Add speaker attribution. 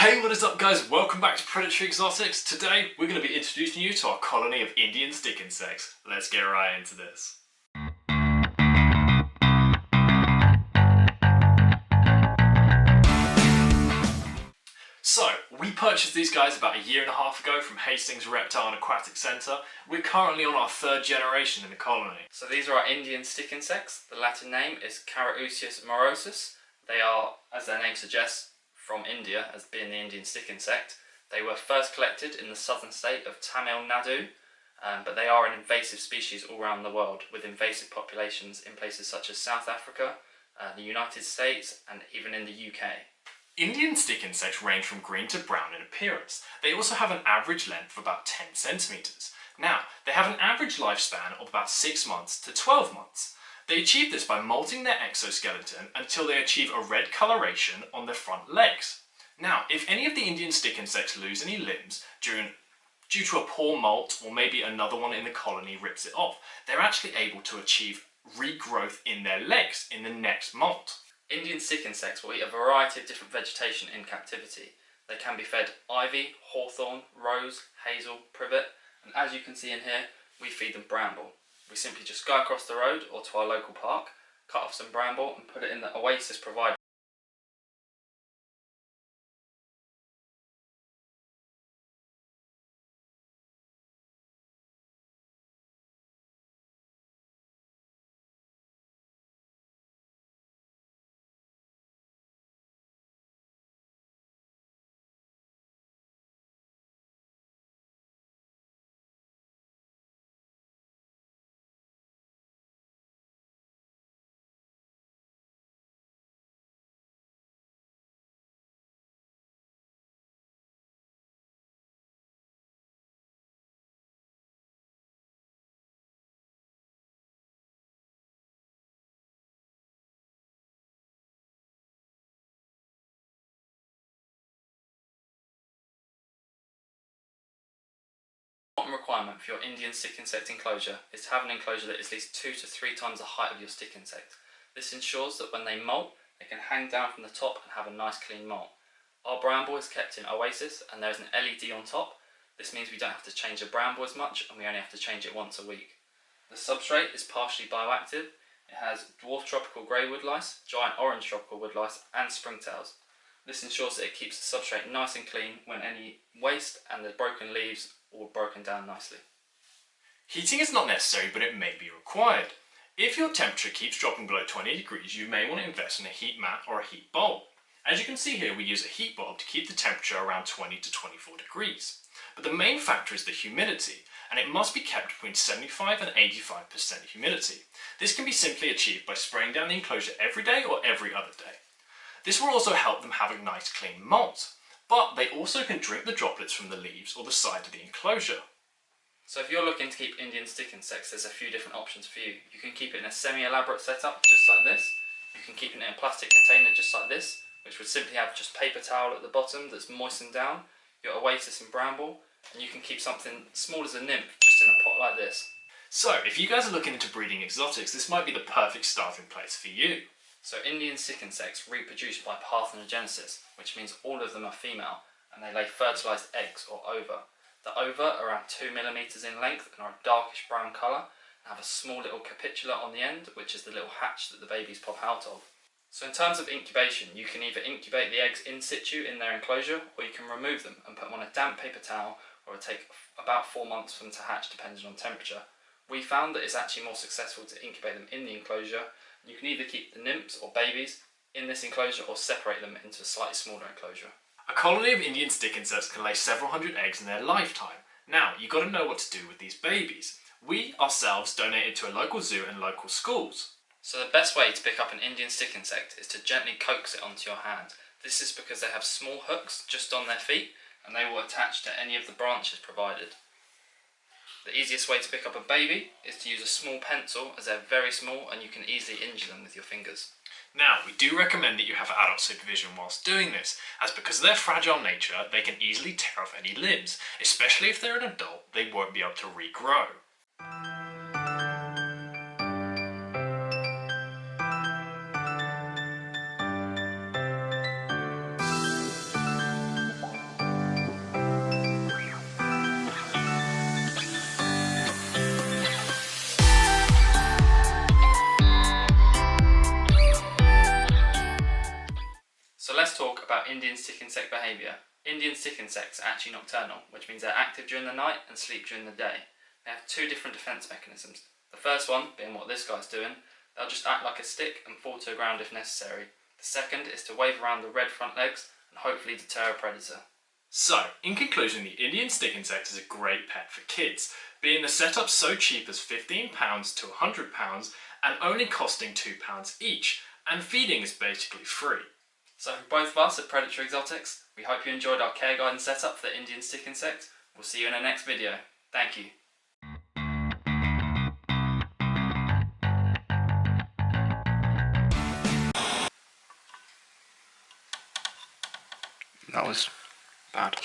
Speaker 1: Hey, what is up guys? Welcome back to Predatory Exotics. Today we're going to be introducing you to our colony of Indian stick insects. Let's get right into this. So, we purchased these guys about a year and a half ago from Hastings Reptile and Aquatic Centre. We're currently on our third generation in the colony.
Speaker 2: So these are our Indian stick insects. The Latin name is Carausius morosus. They are, as their name suggests, from India, as being the Indian stick insect. They were first collected in the southern state of Tamil Nadu, but they are an invasive species all around the world, with invasive populations in places such as South Africa, the United States, and even in the UK.
Speaker 1: Indian stick insects range from green to brown in appearance. They also have an average length of about 10 centimetres. Now, they have an average lifespan of about 6 months to 12 months. They achieve this by molting their exoskeleton until they achieve a red coloration on their front legs. Now, if any of the Indian stick insects lose any limbs due to a poor molt, or maybe another one in the colony rips it off, they're actually able to achieve regrowth in their legs in the next molt.
Speaker 2: Indian stick insects will eat a variety of different vegetation in captivity. They can be fed ivy, hawthorn, rose, hazel, privet, and as you can see in here, we feed them bramble. We simply just go across the road or to our local park, cut off some bramble and put it in the oasis provided. The requirement for your Indian stick insect enclosure is to have an enclosure that is at least 2 to 3 times the height of your stick insect. This ensures that when they molt, they can hang down from the top and have a nice clean molt. Our bramble is kept in oasis and there is an LED on top. This means we don't have to change the bramble as much and we only have to change it once a week. The substrate is partially bioactive. It has dwarf tropical grey wood lice, giant orange tropical wood lice and springtails. This ensures that it keeps the substrate nice and clean when any waste and the broken leaves all broken down nicely.
Speaker 1: Heating is not necessary, but it may be required. If your temperature keeps dropping below 20 degrees, you may want to invest in a heat mat or a heat bulb. As you can see here, we use a heat bulb to keep the temperature around 20 to 24 degrees. But the main factor is the humidity, and it must be kept between 75 and 85% humidity. This can be simply achieved by spraying down the enclosure every day or every other day. This will also help them have a nice clean molt, but they also can drink the droplets from the leaves or the side of the enclosure.
Speaker 2: So if you're looking to keep Indian stick insects, there's a few different options for you. You can keep it in a semi-elaborate setup, just like this. You can keep it in a plastic container, just like this, which would simply have just paper towel at the bottom that's moistened down, your oasis and bramble, and you can keep something small as a nymph just in a pot like this.
Speaker 1: So if you guys are looking into breeding exotics, this might be the perfect starting place for you.
Speaker 2: So Indian stick insects reproduce by parthenogenesis, which means all of them are female, and they lay fertilised eggs or ova. The ova are around 2 millimeters in length and are a darkish brown colour, and have a small little capitula on the end, which is the little hatch that the babies pop out of. So in terms of incubation, you can either incubate the eggs in situ in their enclosure, or you can remove them and put them on a damp paper towel, or it will take about 4 months for them to hatch depending on temperature. We found that it's actually more successful to incubate them in the enclosure. You can either keep the nymphs or babies in this enclosure or separate them into a slightly smaller enclosure.
Speaker 1: A colony of Indian stick insects can lay several hundred eggs in their lifetime. Now, you've got to know what to do with these babies. We ourselves donated to a local zoo and local schools.
Speaker 2: So the best way to pick up an Indian stick insect is to gently coax it onto your hand. This is because they have small hooks just on their feet and they will attach to any of the branches provided. The easiest way to pick up a baby is to use a small pencil, as they're very small and you can easily injure them with your fingers.
Speaker 1: Now, we do recommend that you have adult supervision whilst doing this, as because of their fragile nature, they can easily tear off any limbs, especially if they're an adult, they won't be able to regrow.
Speaker 2: about Indian stick insect behaviour. Indian stick insects are actually nocturnal, which means they're active during the night and sleep during the day. They have two different defence mechanisms. The first one, being what this guy's doing, they'll just act like a stick and fall to the ground if necessary. The second is to wave around the red front legs and hopefully deter a predator.
Speaker 1: So, in conclusion, the Indian stick insect is a great pet for kids, being the setup so cheap as £15 to £100 and only costing £2 each, and feeding is basically free.
Speaker 2: So from both of us at Predatory Exotics, we hope you enjoyed our care guide and setup for the Indian stick insect. We'll see you in the next video. Thank you.
Speaker 3: That was bad.